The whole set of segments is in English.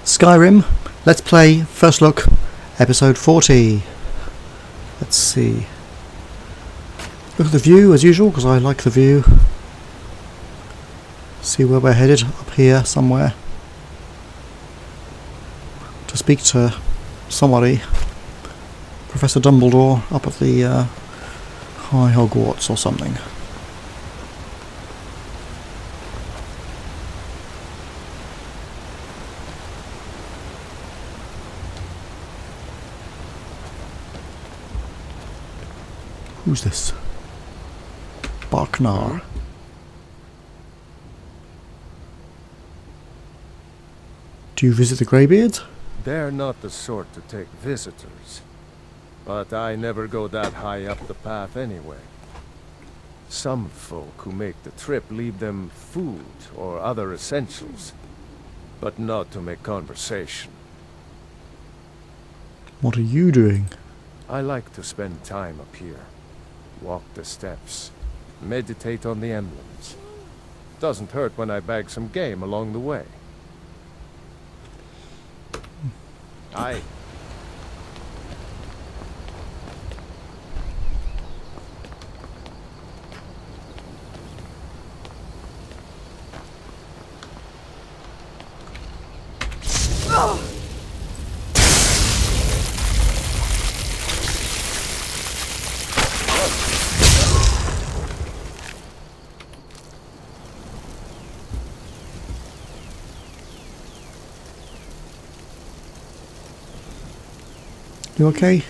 Skyrim, let's play, first look, episode 40. Let's see. Look at the view as usual, because I like the view. See where we're headed, up here somewhere. To speak to somebody. Professor Dumbledore up at the High Hogwarts or something. Who's this? Barknar. Do you visit the Greybeards? They're not the sort to take visitors. But I never go that high up the path anyway. Some folk who make the trip leave them food or other essentials, but not to make conversation. What are you doing? I like to spend time up here. Walk the steps. Meditate on the emblems. Doesn't hurt when I bag some game along the way. You okay?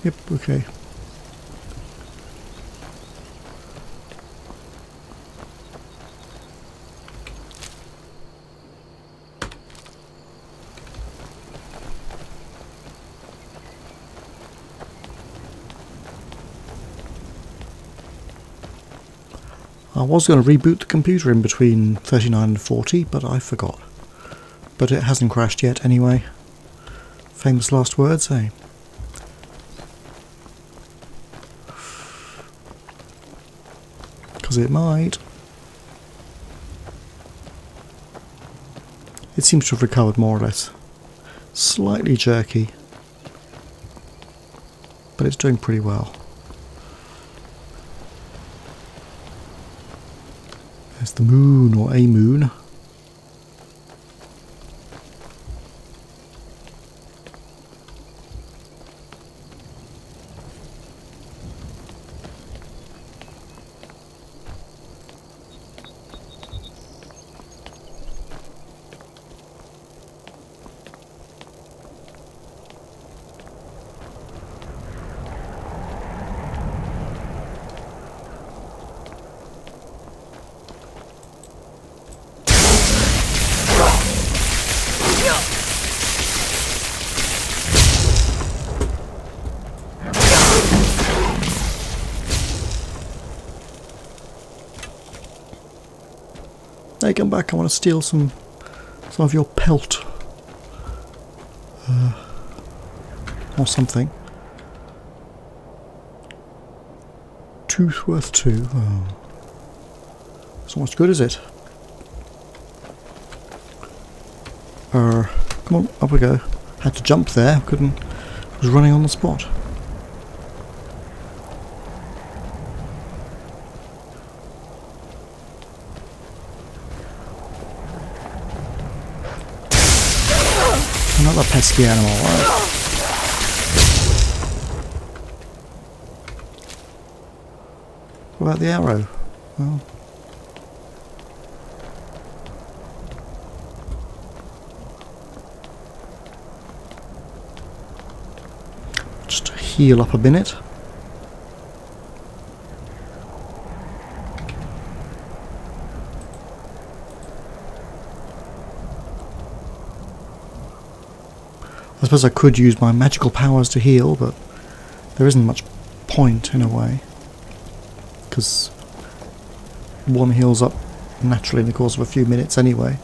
Yep, okay. I was going to reboot the computer in between 39 and 40, but I forgot. But it hasn't crashed yet anyway. Famous last words, eh? Because it might. It seems to have recovered more or less. Slightly jerky, but it's doing pretty well. There's the moon, or a moon. Hey, come back, I want to steal some of your pelt. Or something. Tooth worth 2. Oh. It's not much good, is it? Come on, up we go. Had to jump there, couldn't. Was running on the spot. Another pesky animal, right? What about the arrow? Well, just heal up a minute. I suppose I could use my magical powers to heal, but there isn't much point in a way, because one heals up naturally in the course of a few minutes anyway.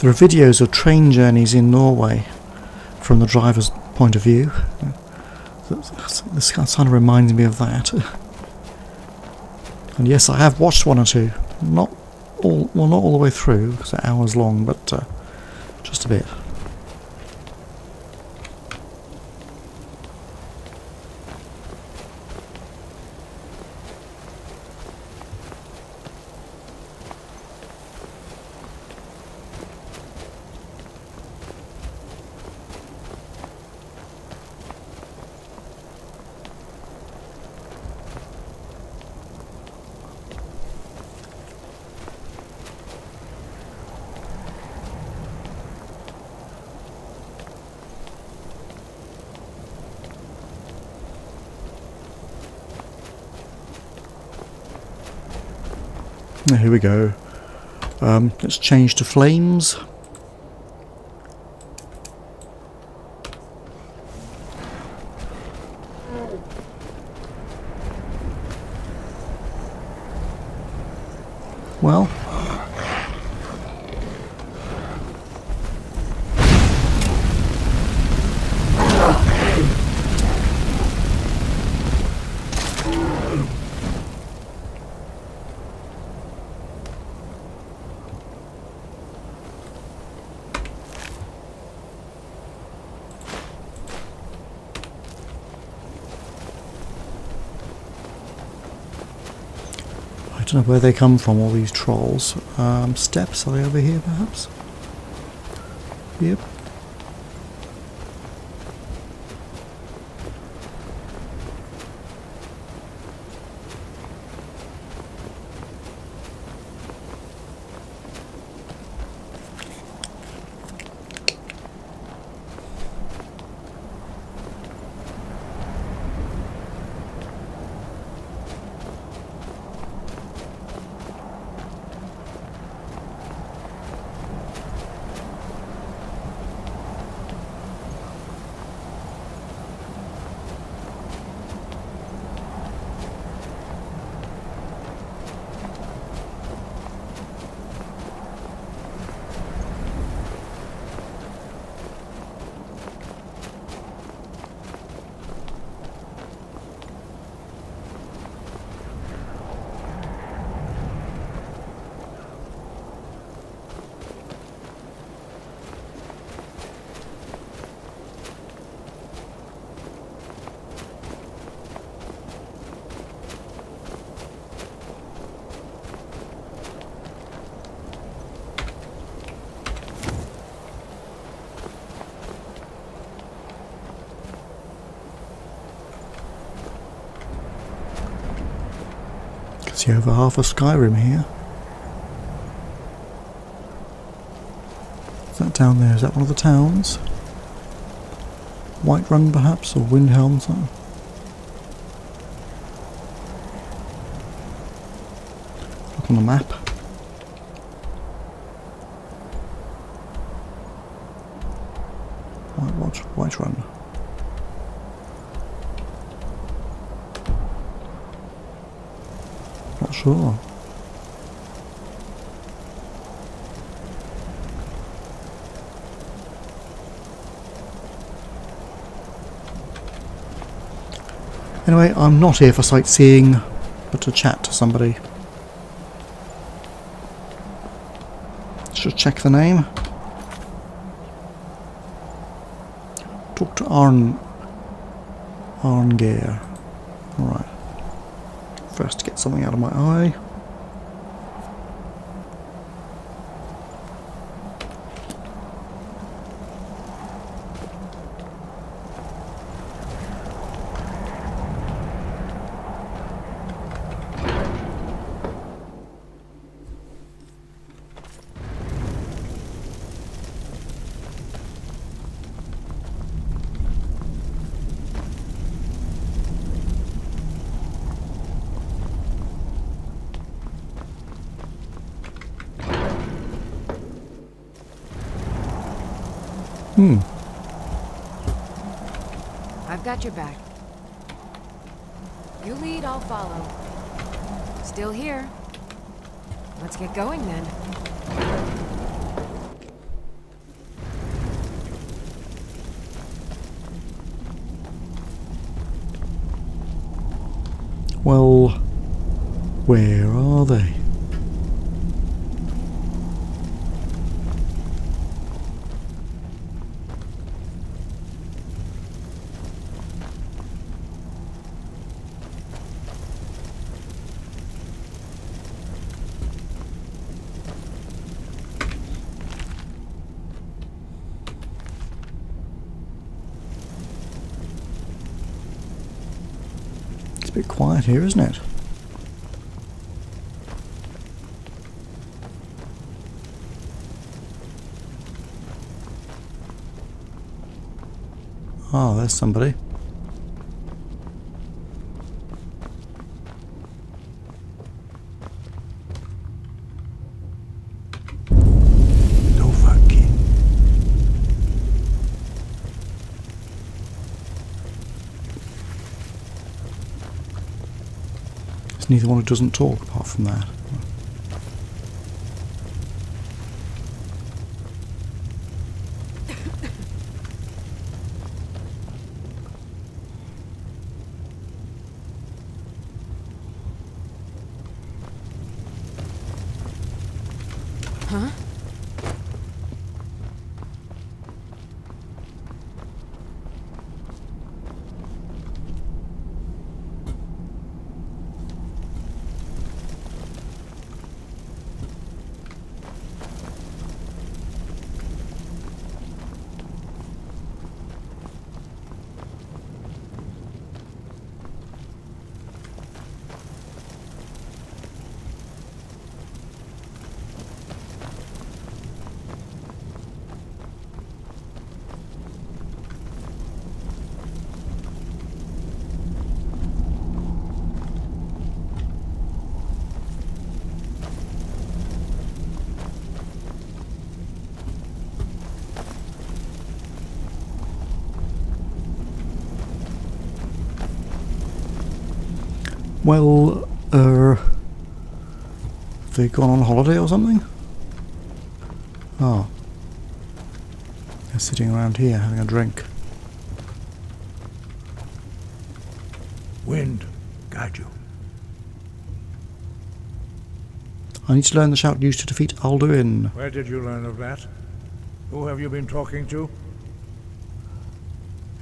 There are videos of train journeys in Norway from the driver's point of view. This kind of reminds me of that. And yes, I have watched one or two. Not all the way through, because they're hours long, but just a bit. Here we go. Let's change to flames. Well, I don't know where they come from, all these trolls. Steps, are they over here perhaps? Yep. See over half of Skyrim here. Is that down there? Is that one of the towns? Whiterun perhaps, or Windhelm, something? Look on the map. Whiterun. Not sure. Anyway, I'm not here for sightseeing, but to chat to somebody. Should check the name. Talk to Arngeir. Alright. First get something out of my eye. I've got your back. You lead, I'll follow. Still here. Let's get going then. Well, where are they? It's a bit quiet here, isn't it? Oh, there's somebody. No fucking. There's neither one who doesn't talk apart from that. Huh? Well, have they gone on holiday or something? Oh. They're sitting around here having a drink. Wind, guide you. I need to learn the shout used to defeat Alduin. Where did you learn of that? Who have you been talking to?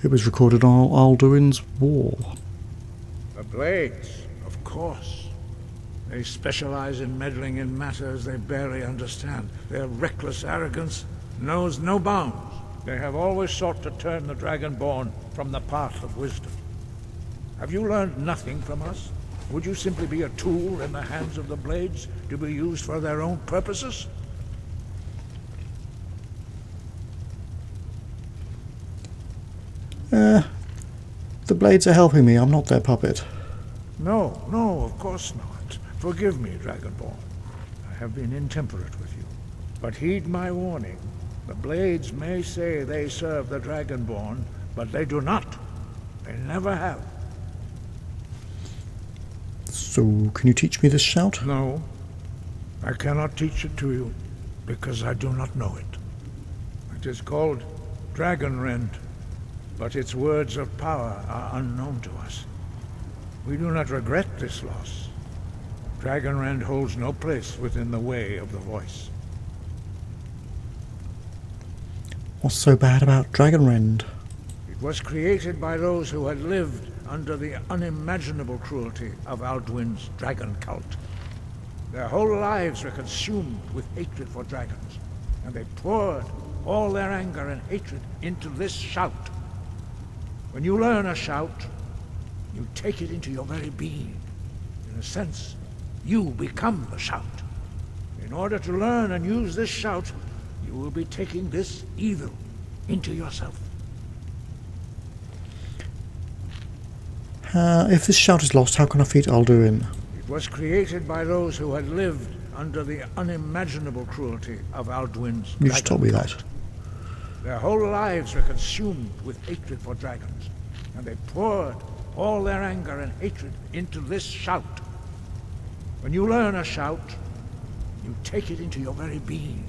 It was recorded on Alduin's wall. The Blades, of course. They specialize in meddling in matters they barely understand. Their reckless arrogance knows no bounds. They have always sought to turn the Dragonborn from the path of wisdom. Have you learned nothing from us? Would you simply be a tool in the hands of the Blades to be used for their own purposes? The Blades are helping me, I'm not their puppet. No, of course not. Forgive me, Dragonborn. I have been intemperate with you. But heed my warning. The Blades may say they serve the Dragonborn, but they do not. They never have. So, can you teach me this shout? No, I cannot teach it to you, because I do not know it. It is called Dragonrend, but its words of power are unknown to us. We do not regret this loss. Dragonrend holds no place within the way of the voice. What's so bad about Dragonrend? It was created by those who had lived under the unimaginable cruelty of Alduin's dragon cult. Their whole lives were consumed with hatred for dragons, and they poured all their anger and hatred into this shout. When you learn a shout, you take it into your very being. In a sense, you become the shout. In order to learn and use this shout, you will be taking this evil into yourself. If this shout is lost, how can I defeat Alduin? It was created by those who had lived under the unimaginable cruelty of Alduin's You just told me dragon that. cult. Their whole lives were consumed with hatred for dragons, and they poured all their anger and hatred into this shout. When you learn a shout, you take it into your very being.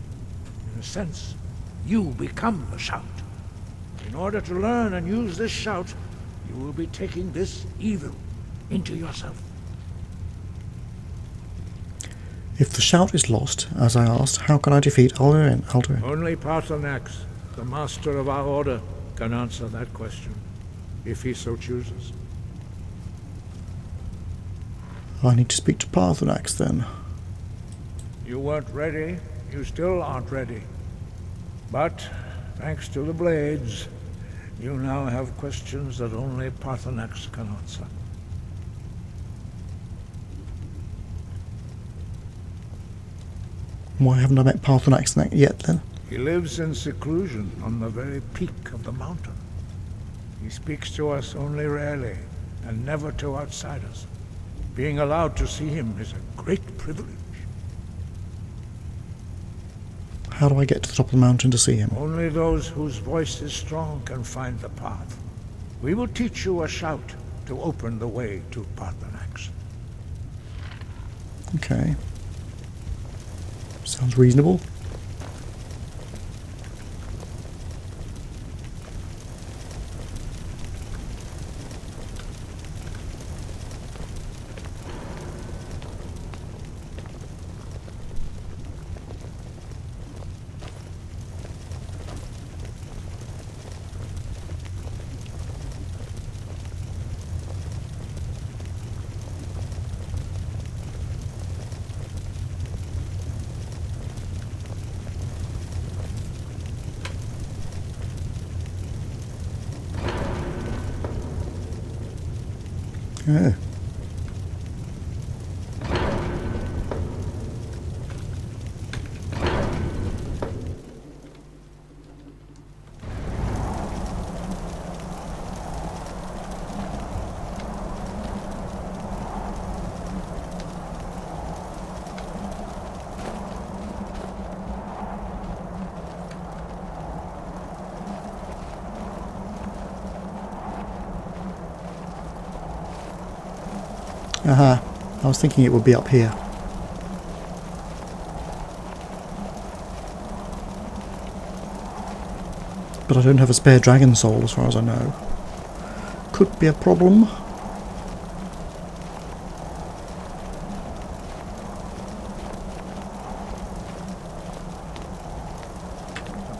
In a sense, you become the shout. In order to learn and use this shout, you will be taking this evil into yourself. If the shout is lost, as I asked, how can I defeat Alduin? Only Paarthurnax, the master of our order, can answer that question, if he so chooses. I need to speak to Paarthurnax then. You weren't ready. You still aren't ready. But, thanks to the blades, you now have questions that only Paarthurnax can answer. Why haven't I met Paarthurnax yet then? He lives in seclusion on the very peak of the mountain. He speaks to us only rarely, and never to outsiders. Being allowed to see him is a great privilege. How do I get to the top of the mountain to see him? Only those whose voice is strong can find the path. We will teach you a shout to open the way to Paarthurnax. Okay. Sounds reasonable. Yeah. Aha, I was thinking it would be up here. But I don't have a spare dragon soul as far as I know. Could be a problem. The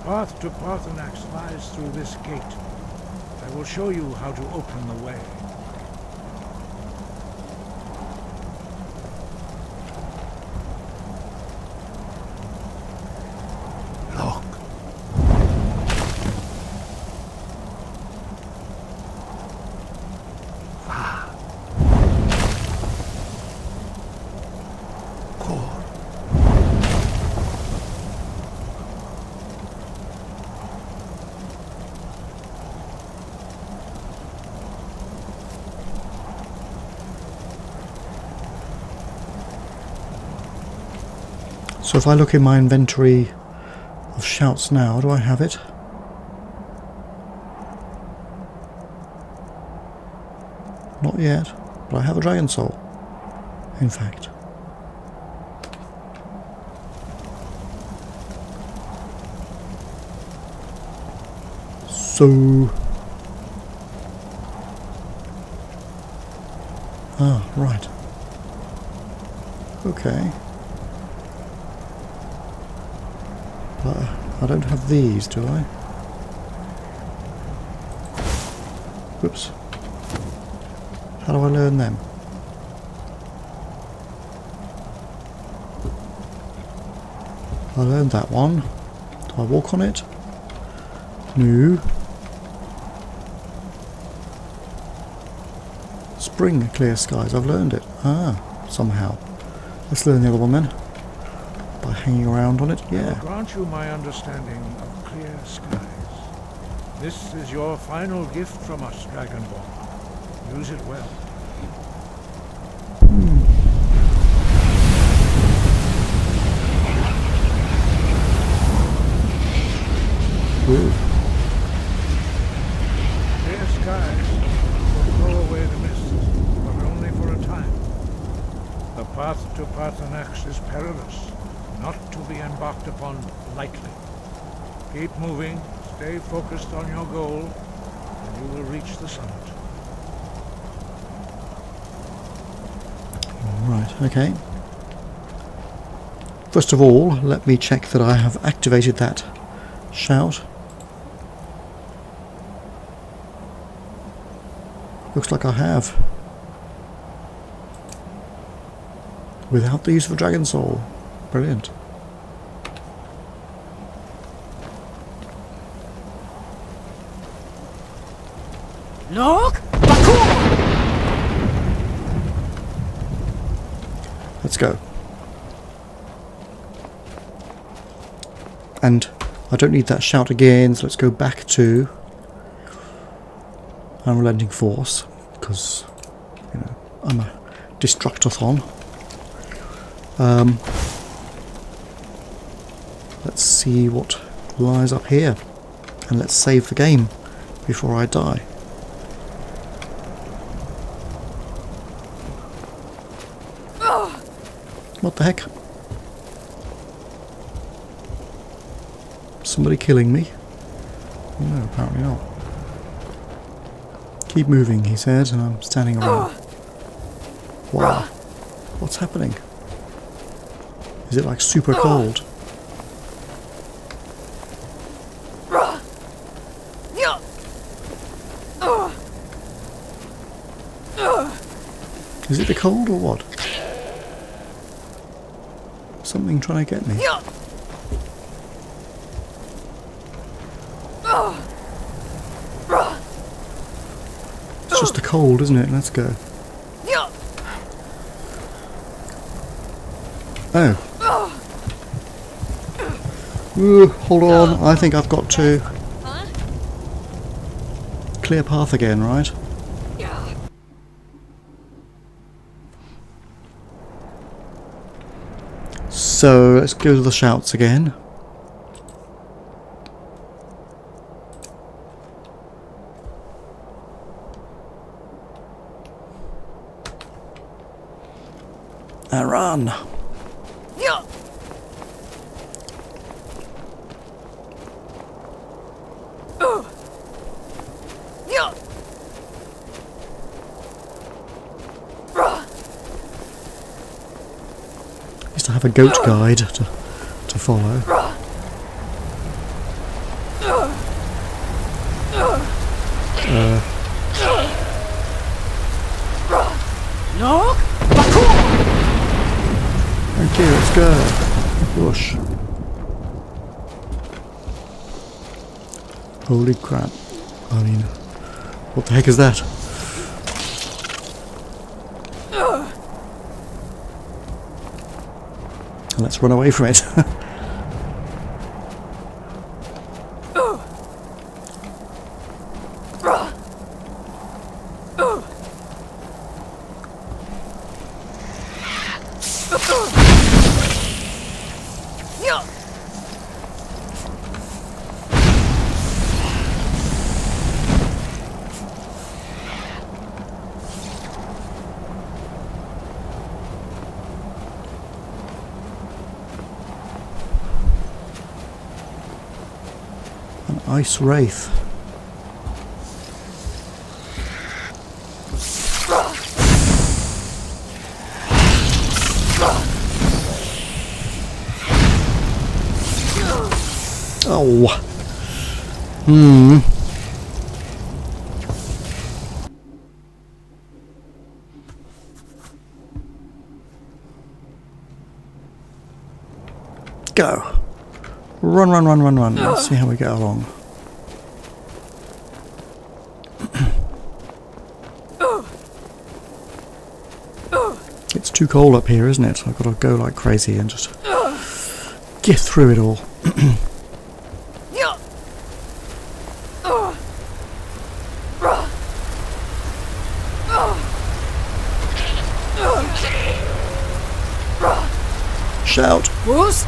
path to Paarthurnax lies through this gate. I will show you how to open the way. So if I look in my inventory of shouts now, do I have it? Not yet, but I have a dragon soul, in fact. So... Ah, right. Okay. But I don't have these, do I? Whoops. How do I learn them? I learned that one. Do I walk on it? No. Spring, clear skies. I've learned it. Ah, somehow. Let's learn the other one then. By hanging around on it? I will Yeah. grant you my understanding of clear skies. This is your final gift from us, Dragonborn. Use it well. Ooh. Clear skies will blow away the mists, but only for a time. The path to Paarthurnax is perilous, not to be embarked upon lightly. Keep moving, stay focused on your goal, and you will reach the summit. Right, okay. First of all, let me check that I have activated that shout. Looks like I have. Without the use of a dragon soul. Brilliant. Look! Let's go. And I don't need that shout again, so let's go back to Unrelenting Force, because, you know, I'm a Destructathon. Let's see what lies up here, and let's save the game before I die. What the heck? Somebody killing me? No, apparently not. Keep moving, he said, and I'm standing around. Wow. What's happening? Is it like super cold? Is it the cold or what? Something trying to get me. It's just the cold, isn't it? Let's go. Oh. Ooh, hold on. I think I've got to clear path again, right? So let's go to the shouts again. And run. Used to have a goat guide to follow. Look! Okay, let's go. Whoosh. Holy crap. I mean, what the heck is that? Let's run away from it. An ice wraith. Oh. Go. Run, run, run, run, run. Let's see how we get along. It's too cold up here, isn't it? I've got to go like crazy and just get through it all. Shout. Bruce?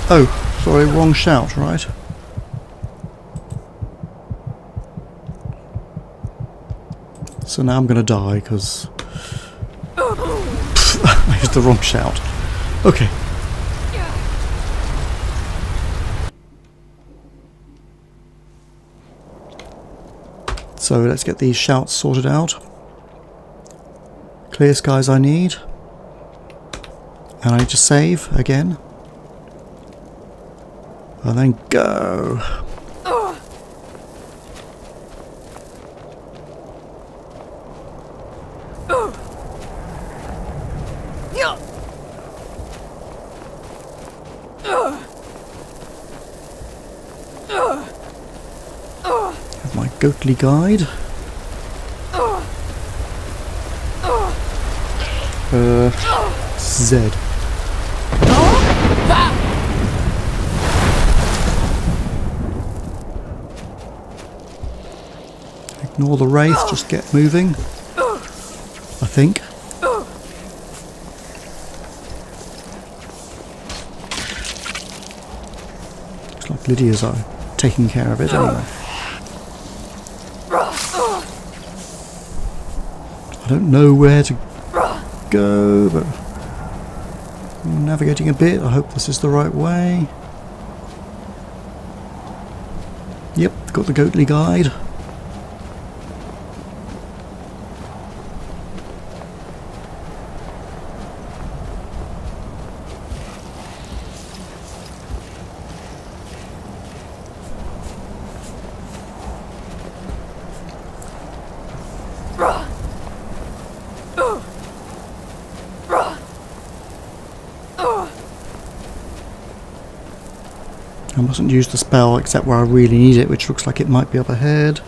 Oh, sorry, wrong shout, right? So now I'm going to die because I used the wrong shout. Okay. So let's get these shouts sorted out. Clear skies I need. And I need to save again. And then go. Have my goatly guide. Z. Ignore the wraith, just get moving. I think. Looks like Lydia's taking care of it anyway. I don't know where to go, but I'm navigating a bit. I hope this is the right way. Yep, got the goatly guide. I mustn't use the spell except where I really need it, which looks like it might be up ahead.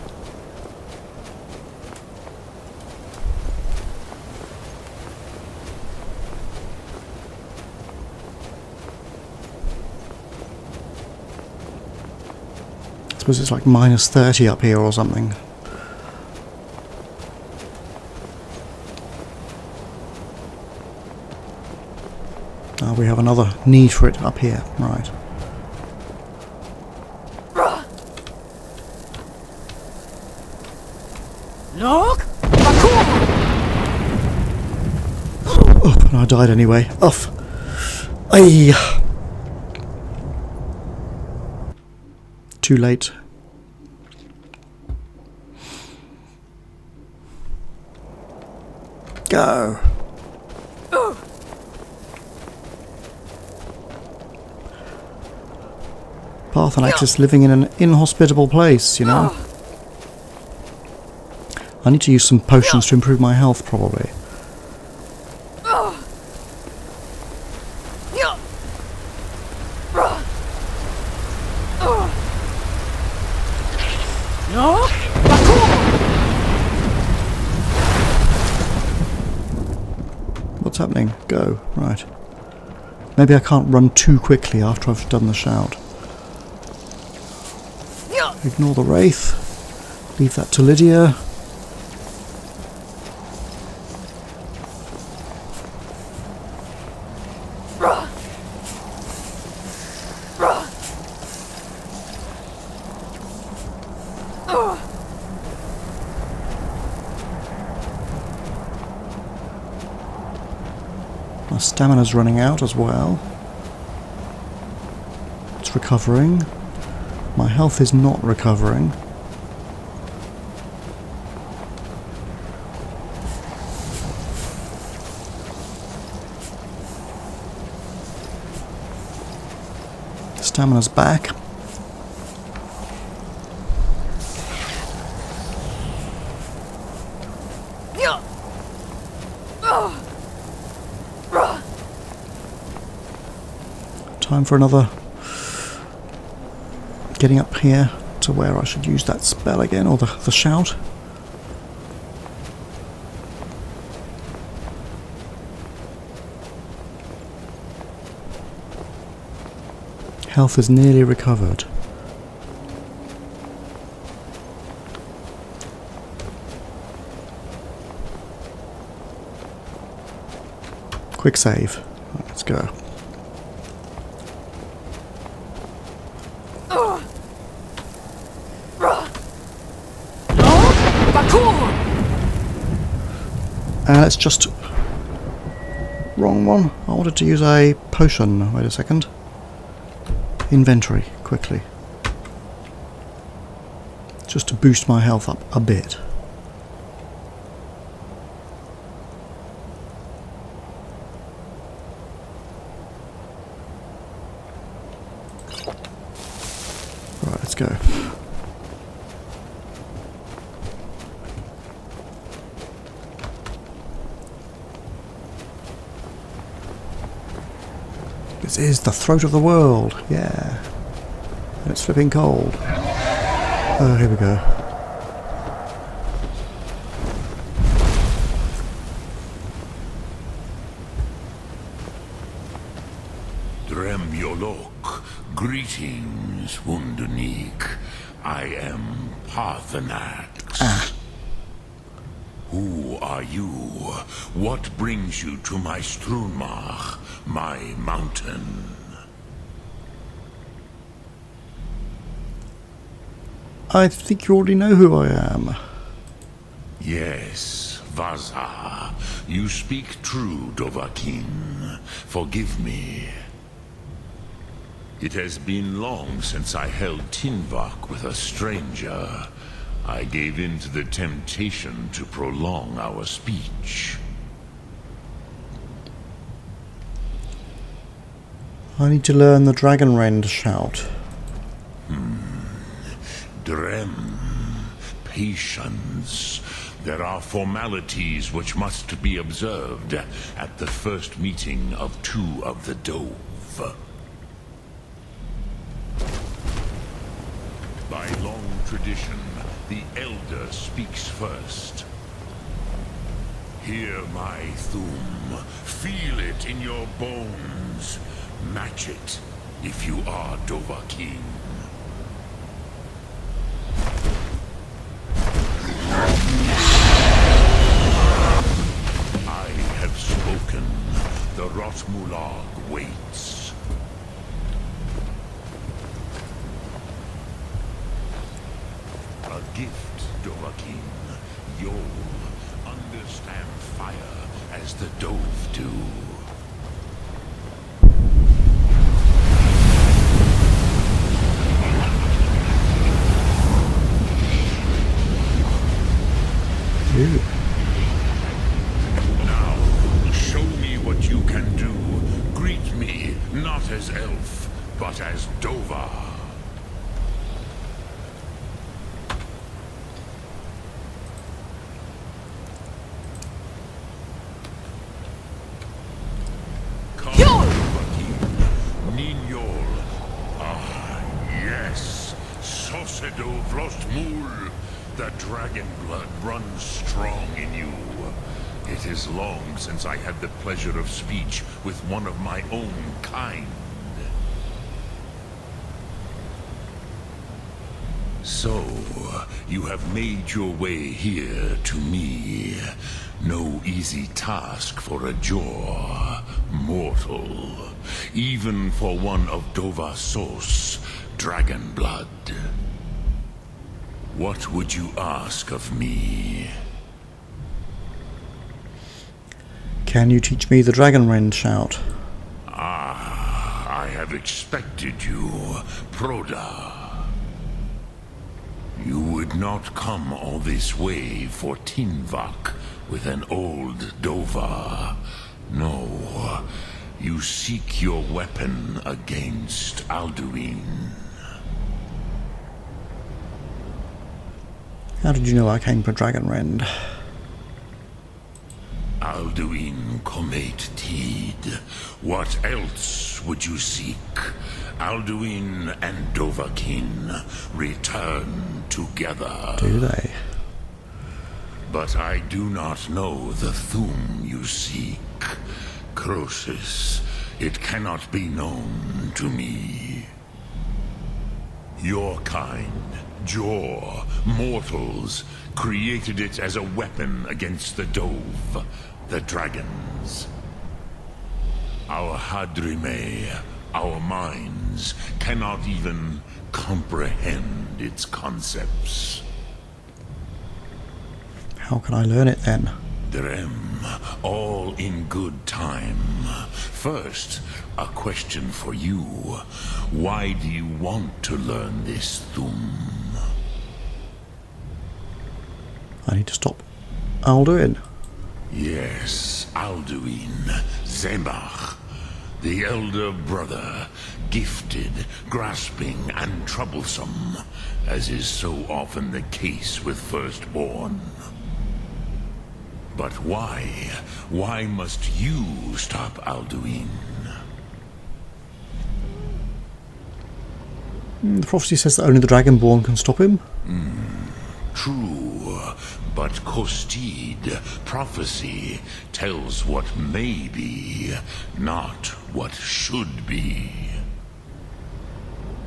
I suppose it's like -30 up here or something. Oh, we have another need for it up here, right. Look! Oh, and I died anyway. Off. Ay. Too late. Go. Parthenax is living in an inhospitable place, you know. I need to use some potions to improve my health, probably. What's happening? Go. Right. Maybe I can't run too quickly after I've done the shout. Ignore the wraith. Leave that to Lydia. My stamina's running out as well. It's recovering. My health is not recovering. Stamina's back. Time for another getting up here to where I should use that spell again, or the shout. Health is nearly recovered. Quick save. Right, let's go. Let's just... Wrong one. I wanted to use a potion. Wait a second. Inventory, quickly. Just to boost my health up a bit. go. This is the throat of the world, yeah. And it's flipping cold. Oh, here we go. Dremyolok, greetings, Wundernik. I am Parthenax. Who are you? What brings you to my Strunmach, my mountain? I think you already know who I am. Yes, Vaza. You speak true, Dovahkiin. Forgive me. It has been long since I held Tinvak with a stranger. I gave in to the temptation to prolong our speech. I need to learn the Dragon Rend shout. Drem. Patience. There are formalities which must be observed at the first meeting of two of the Dove. By long tradition, the Elder speaks first. Hear my Thum. Feel it in your bones. Match it if you are Dovahkiin. I have spoken. The Rotmulag waits. A gift, Dovahkiin. You'll understand fire as the Dove do. Ew. Now, show me what you can do. Greet me, not as elf, but as Dova. Come, Dovahkiin. Ninyol. Ah, yes. Sosedo Vrostmul. The dragon blood runs strong in you. It is long since I had the pleasure of speech with one of my own kind. So, you have made your way here to me. No easy task for a Jor, mortal. Even for one of Dova Sos, dragon blood. What would you ask of me? Can you teach me the Dragon Rend shout? Ah, I have expected you, Proda. You would not come all this way for Tinvak with an old Dova. No, you seek your weapon against Alduin. How did you know I came for Dragon Rend? Alduin Comet Tid. What else would you seek? Alduin and Dovahkiin return together. Do they? But I do not know the Thum you seek. Croesus, it cannot be known to me. Your kind, Jor, mortals, created it as a weapon against the Dove, the dragons. Our Hadrime, our minds, cannot even comprehend its concepts. How can I learn it then? Drem, all in good time. First, a question for you. Why do you want to learn this Thum? I need to stop Alduin. Yes, Alduin, Zemach. The elder brother, gifted, grasping, and troublesome, as is so often the case with firstborn. But why? Why must you stop Alduin? The prophecy says that only the Dragonborn can stop him. True, but Kostid, prophecy, tells what may be, not what should be.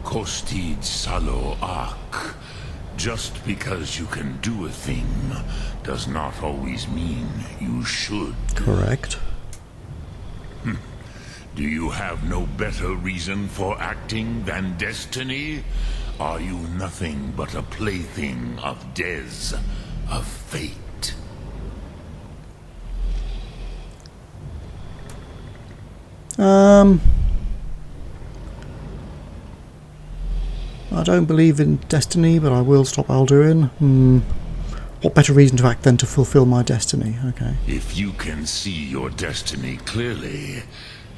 Kostid Salo Ak. Just because you can do a thing does not always mean you should. Correct. Do you have no better reason for acting than destiny? Are you nothing but a plaything of Des, of fate? I don't believe in destiny, but I will stop Alduin. What better reason to act than to fulfill my destiny? Okay. If you can see your destiny clearly,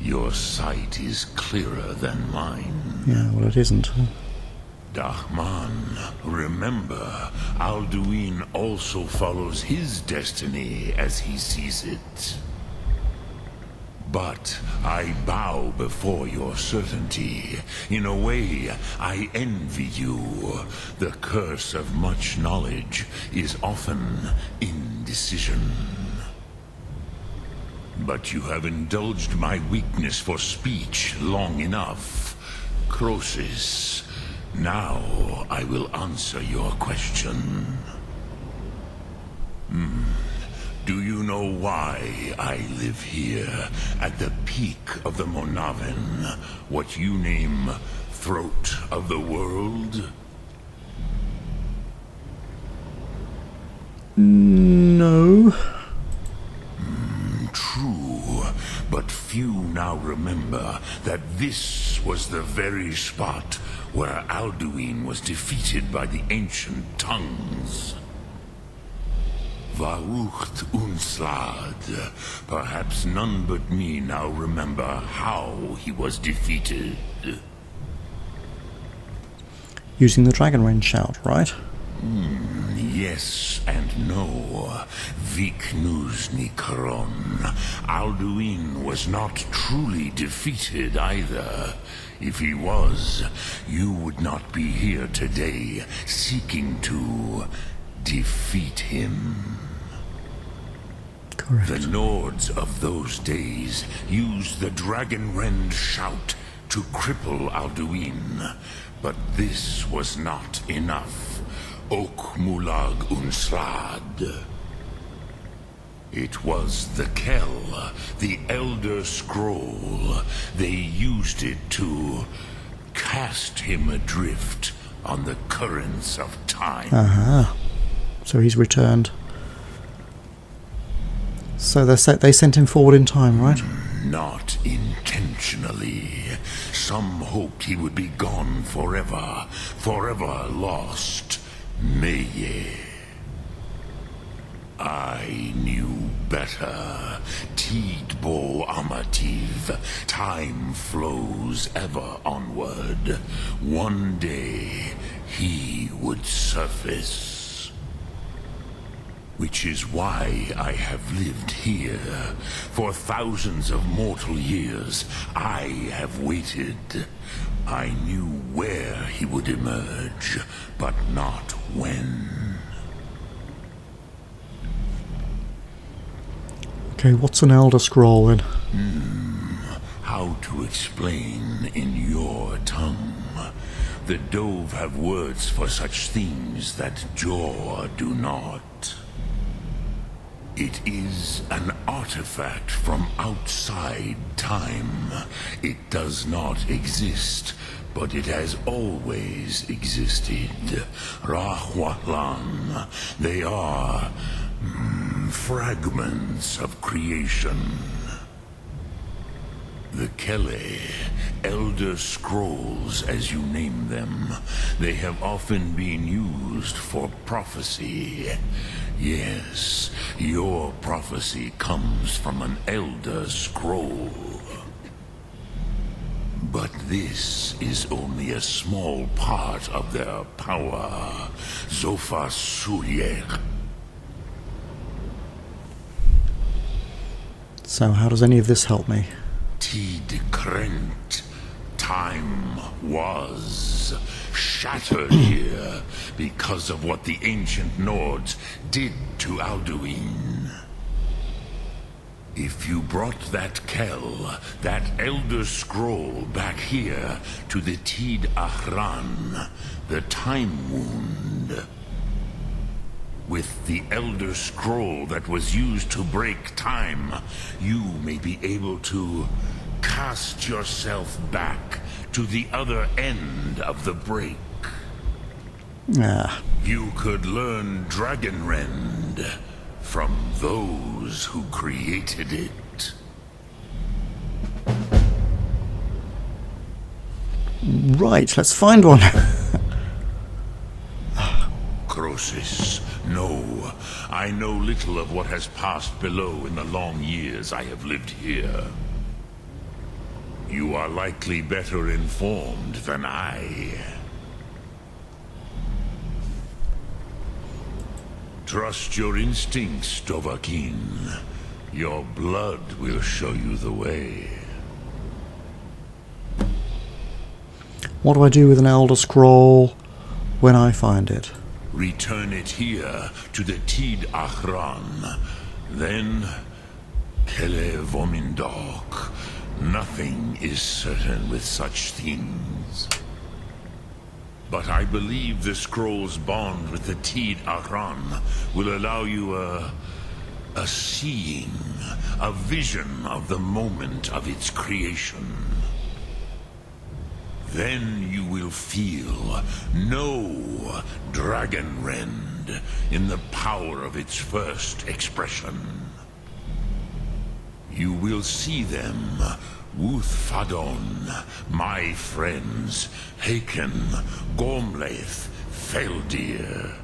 your sight is clearer than mine. Yeah, well, it isn't. Dahman, remember, Alduin also follows his destiny as he sees it. But I bow before your certainty. In a way, I envy you. The curse of much knowledge is often indecision. But you have indulged my weakness for speech long enough. Croesus, now I will answer your question. Do you know why I live here, at the peak of the Monaven, what you name throat of the world? No. True, but few now remember that this was the very spot where Alduin was defeated by the ancient tongues. Varucht Unslad. Perhaps none but me now remember how he was defeated. Using the Dragon Range shout, right? Yes and no. Viknuzny Karon. Alduin was not truly defeated either. If he was, you would not be here today seeking to defeat him. Correct. The Nords of those days used the Dragon Rend shout to cripple Alduin, but this was not enough. Ok Mulag Unslad. It was the Kell, the Elder Scroll. They used it to cast him adrift on the currents of time. Uh-huh. So he's returned. So they sent him forward in time, right? Not intentionally. Some hoped he would be gone forever, forever lost. Meye. I knew better. Tidbo Amativ. Time flows ever onward. One day he would surface. Which is why I have lived here. For thousands of mortal years, I have waited. I knew where he would emerge, but not when. Okay, what's an Elder Scroll then? How to explain in your tongue? The Dove have words for such things that Jor do not. It is an artifact from outside time. It does not exist, but it has always existed. Rahwahlan. They are fragments of creation. The Kele, Elder Scrolls as you name them, they have often been used for prophecy. Yes, your prophecy comes from an Elder Scroll. But this is only a small part of their power. Zofa Sulier. So how does any of this help me? Tid Krent. Time was shattered here because of what the ancient Nords did to Alduin. If you brought that Kell, that Elder Scroll back here to the Tid Ahran, the Time Wound, with the Elder Scroll that was used to break time, you may be able to cast yourself back to the other end of the break. Ah. You could learn Dragonrend from those who created it. Right, let's find one. Croesus, no. I know little of what has passed below in the long years I have lived here. You are likely better informed than I. Trust your instincts, Dovahkiin. Your blood will show you the way. What do I do with an Elder Scroll when I find it? Return it here to the Tid Ahran. Then, Kele Vomindok. Nothing is certain with such things. But I believe the scroll's bond with the Tid Ahran will allow you a seeing, a vision of the moment of its creation. Then you will feel, know Dragonrend in the power of its first expression. You will see them, Wuthfadon, my friends, Haken, Gormlaith, Feldir.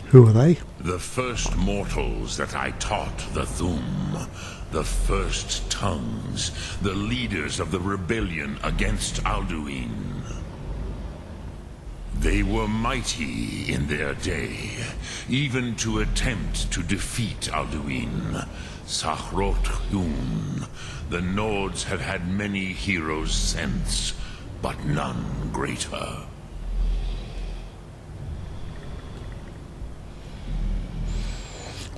Who are they? The first mortals that I taught the Thum, the first tongues, the leaders of the rebellion against Alduin. They were mighty in their day, even to attempt to defeat Alduin. Sahrot Hun. The Nords have had many heroes since, but none greater.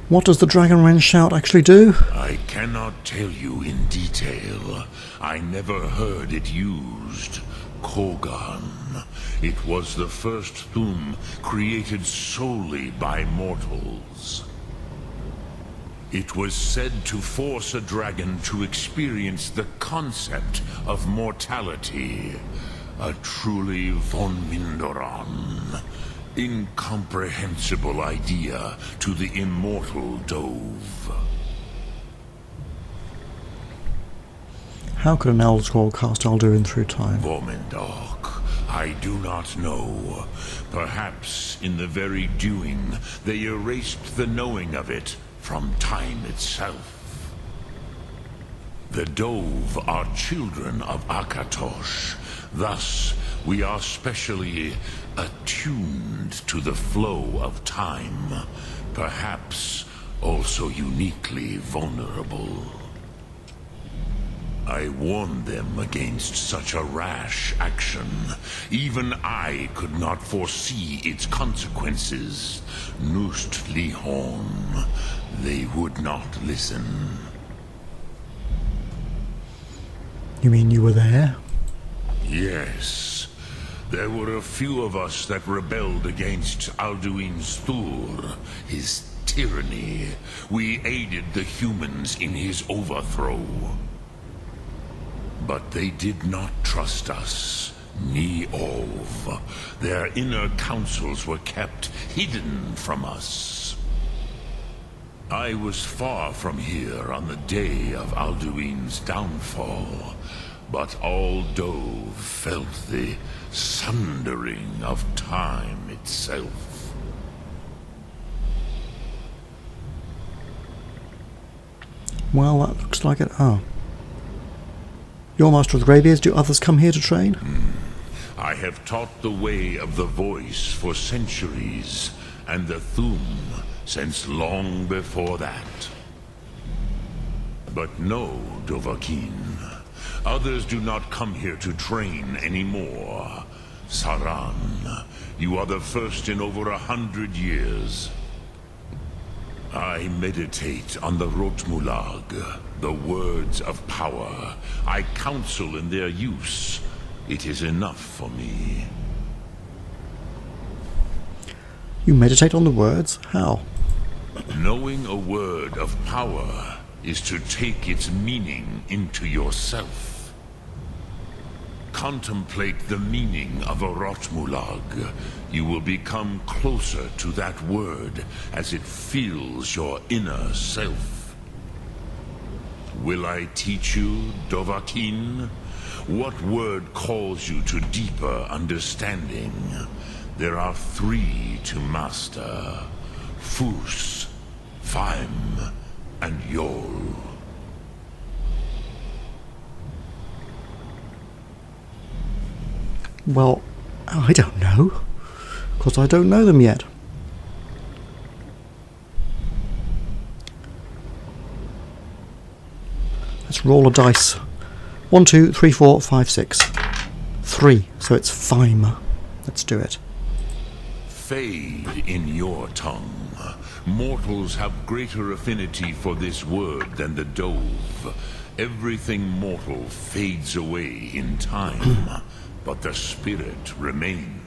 What does the Dragonrend shout actually do? I cannot tell you in detail. I never heard it used. Kogan. It was the first Thum created solely by mortals. It was said to force a dragon to experience the concept of mortality. A truly von Mindoran. Incomprehensible idea to the immortal Dove. How could an Elder Scroll cast Alduin through time? Vomindok, I do not know. Perhaps in the very doing, they erased the knowing of it from time itself. The Dove are children of Akatosh. Thus, we are specially attuned to the flow of time. Perhaps also uniquely vulnerable. I warned them against such a rash action. Even I could not foresee its consequences. Nust Lihon. They would not listen. You mean you were there? Yes. There were a few of us that rebelled against Alduin's Thur, his tyranny. We aided the humans in his overthrow. But they did not trust us. Ni-Ov. Their inner councils were kept hidden from us. I was far from here on the day of Alduin's downfall, but all Dove felt the sundering of time itself. Well, that looks like it. Oh. You're Master of the Greybeards. Do others come here to train? I have taught the way of the voice for centuries, and the Thum since long before that. But no, Dovahkiin. Others do not come here to train anymore. Saran, you are the first in over 100 years. I meditate on the Rotmulag, the words of power. I counsel in their use. It is enough for me. You meditate on the words? How? Knowing a word of power is to take its meaning into yourself. Contemplate the meaning of a Rotmulag. You will become closer to that word as it fills your inner self. Will I teach you, Dovahkiin? What word calls you to deeper understanding? There are 3 to master: Fus, Faim, and Yol. Well, I don't know. Because I don't know them yet. Let's roll a dice. 1, 2, 3, 4, 5, 6. 3, so it's Faim. Let's do it. Fade in your tongue. Mortals have greater affinity for this word than the Dove. Everything mortal fades away in time, but the spirit remains.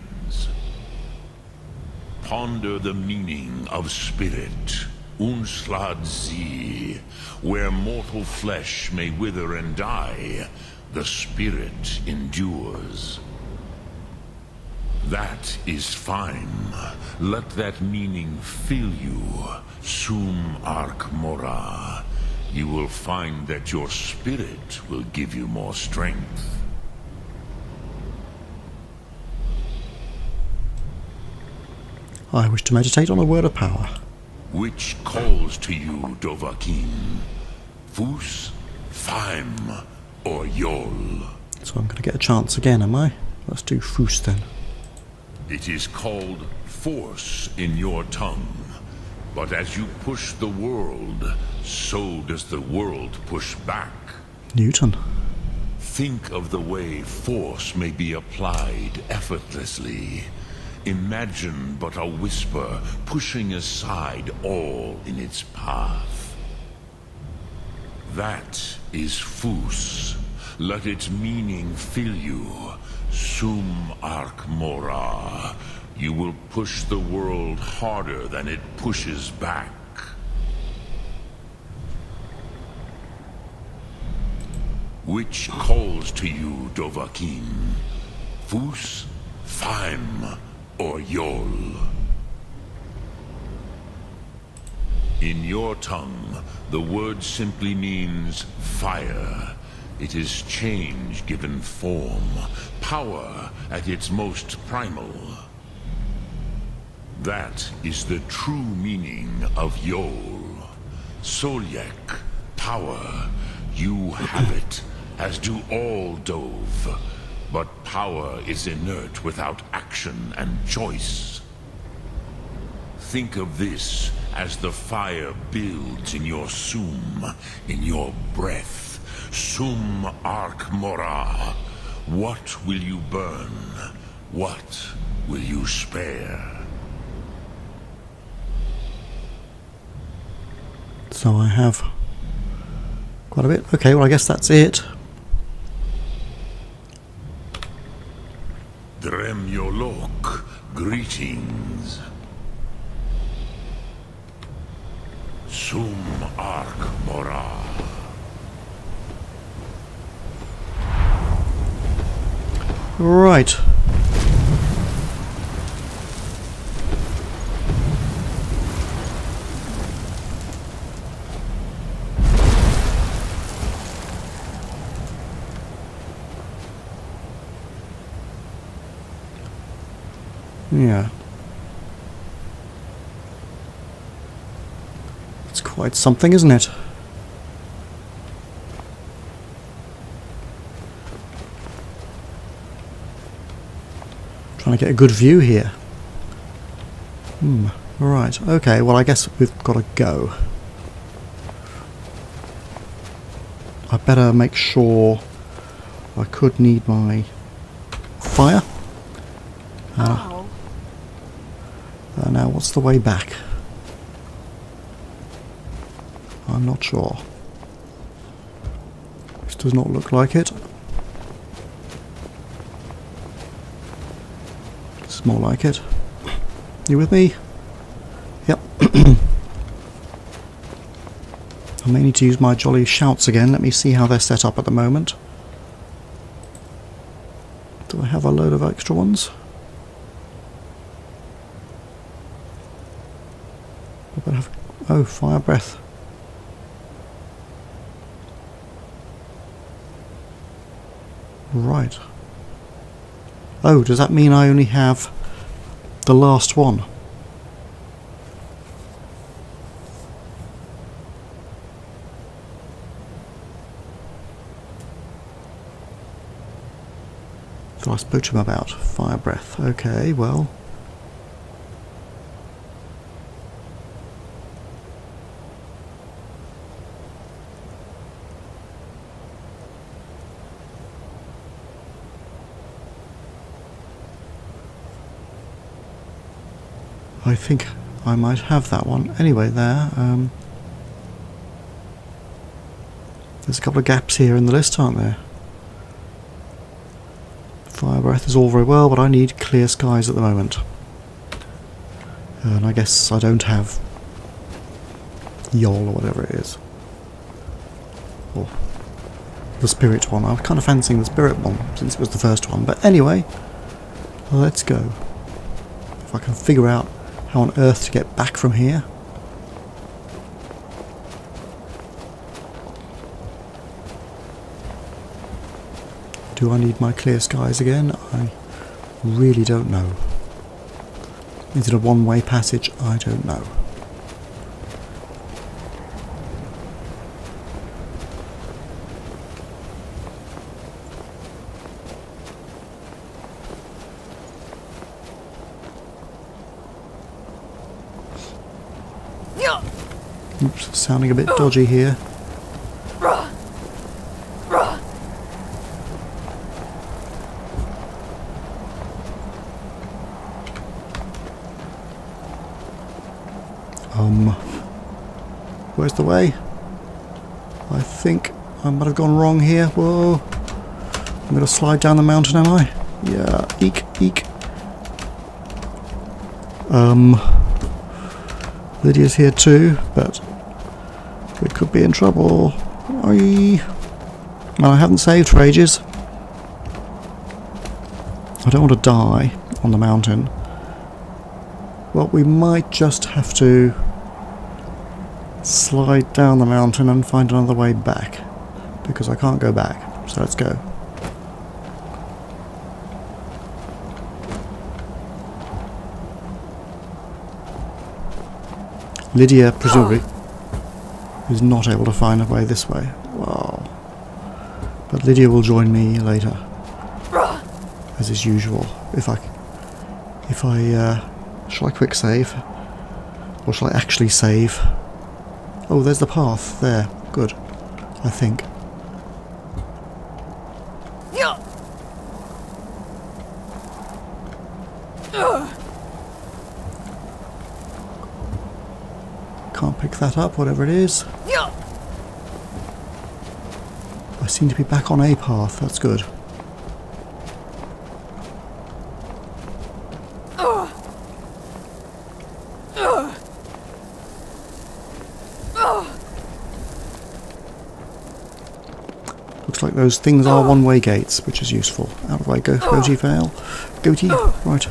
Ponder the meaning of spirit. Unslad Zi. Where mortal flesh may wither and die, the spirit endures. That is fine. Let that meaning fill you. Sum Ark Mora. You will find that your spirit will give you more strength. I wish to meditate on a word of power. Which calls to you, Dovahkiin? Fus, Faim, or Yol? So I'm going to get a chance again, am I? Let's do Fus then. It is called force in your tongue. But as you push the world, so does the world push back. Newton. Think of the way force may be applied effortlessly. Imagine but a whisper pushing aside all in its path. That is Fus. Let its meaning fill you. Sum Ark Mora. You will push the world harder than it pushes back. Which calls to you, Dovahkiin? Fus, Faim, or Yol? In your tongue, the word simply means fire. It is change given form, power at its most primal. That is the true meaning of Yol. Solyek, power. You have it, as do all Dove. But power is inert without action and choice. Think of this as the fire builds in your Sum, in your breath. Sum Ark Mora. What will you burn? What will you spare? So I have quite a bit. Okay, well I guess that's it. Dremyolok, greetings. Sum Ark Mora. Right. Yeah. It's quite something, isn't it? trying to get a good view here. Right, okay, well I guess we've got to go. I better make sure. I could need my fire. Ow. Now what's the way back? I'm not sure. This does not look like it. It's more like it. You with me? Yep. I may need to use my jolly shouts again. Let me see how they're set up at the moment. Do I have a load of extra ones? I better have... Oh, fire breath. Right. Oh, does that mean I only have the last one? That I spoke to him about. Fire breath. Okay, well... I think I might have that one. Anyway, there's a couple of gaps here in the list, aren't there? Fire breath is all very well, but I need clear skies at the moment. And I guess I don't have Yol or whatever it is. Or the spirit one. I was kind of fancying the spirit one since it was the first one. But anyway, let's go. If I can figure out how on earth to get back from here. Do I need my clear skies again? I really don't know. Is it a one-way passage? I don't know. Oops, sounding a bit dodgy here. Where's the way? I think I might have gone wrong here. Whoa. I'm going to slide down the mountain, am I? Yeah, eek, eek. Lydia's here too, but we could be in trouble. Well, I haven't saved for ages. I don't want to die on the mountain. Well, we might just have to slide down the mountain and find another way back, because I can't go back. So let's go. Lydia, presumably, is not able to find a way this way. Wow. But Lydia will join me later, as is usual. If I shall I quick save? Or shall I actually save? Oh, there's the path. There. Good. I think. Can't pick that up, whatever it is. I seem to be back on a path. That's good. Looks like those things are one-way gates, which is useful. Out of the way, go, goatee fail. Goatee, right.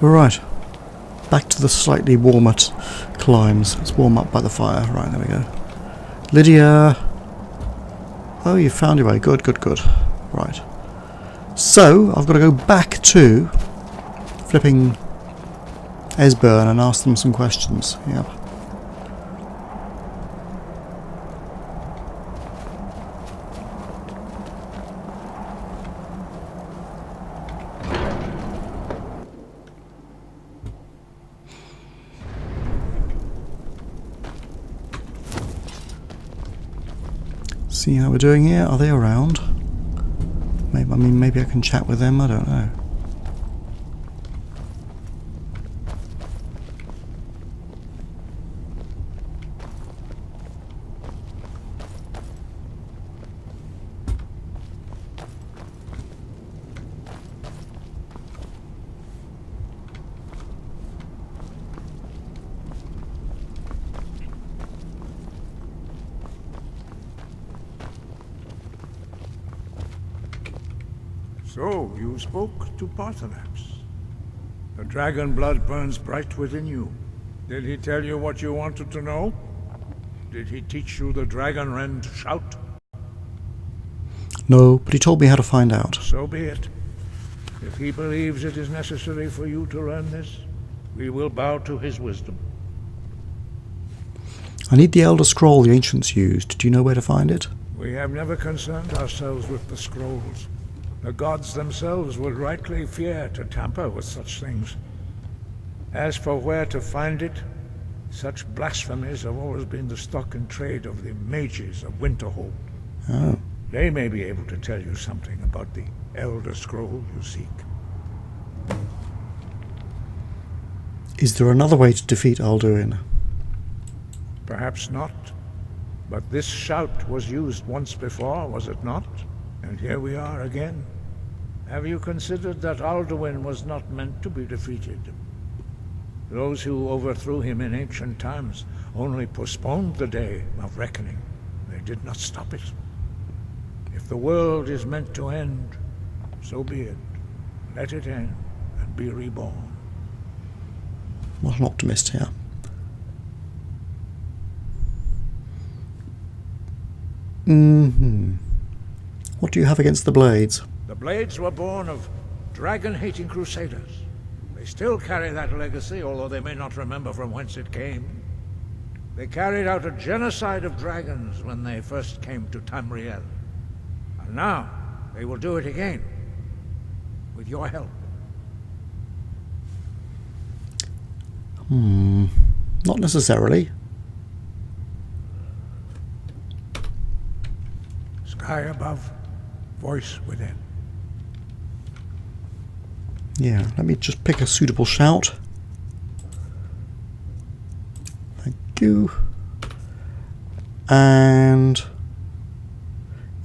Right, Back to the slightly warmer climes. Let's warm up by the fire. Right, there we go. Lydia! Oh, you found your way. Good, good, good. Right. So, I've got to go back to flipping Esbern and ask them some questions. Yep. See how we're doing here? Are they around? Maybe I can chat with them, I don't know. So, you spoke to Parthenax. The dragon blood burns bright within you. Did he tell you what you wanted to know? Did he teach you the dragon rend shout? No, but he told me how to find out. So be it. If he believes it is necessary for you to learn this, we will bow to his wisdom. I need the Elder Scroll the ancients used. Do you know where to find it? We have never concerned ourselves with the scrolls. The gods themselves would rightly fear to tamper with such things. As for where to find it, such blasphemies have always been the stock and trade of the mages of Winterhold. Oh. They may be able to tell you something about the Elder Scroll you seek. Is there another way to defeat Alduin? Perhaps not. But this shout was used once before, was it not? And here we are again. Have you considered that Alduin was not meant to be defeated? Those who overthrew him in ancient times only postponed the day of reckoning. They did not stop it. If the world is meant to end, so be it. Let it end and be reborn. What an optimist here. What do you have against the Blades? The Blades were born of dragon-hating crusaders. They still carry that legacy, although they may not remember from whence it came. They carried out a genocide of dragons when they first came to Tamriel. And now, they will do it again. With your help. Not necessarily. Sky above, voice within. Yeah, let me just pick a suitable shout. Thank you. And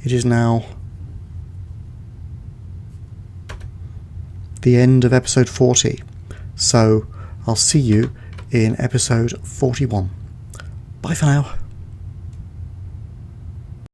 it is now the end of episode 40. So I'll see you in episode 41. Bye for now.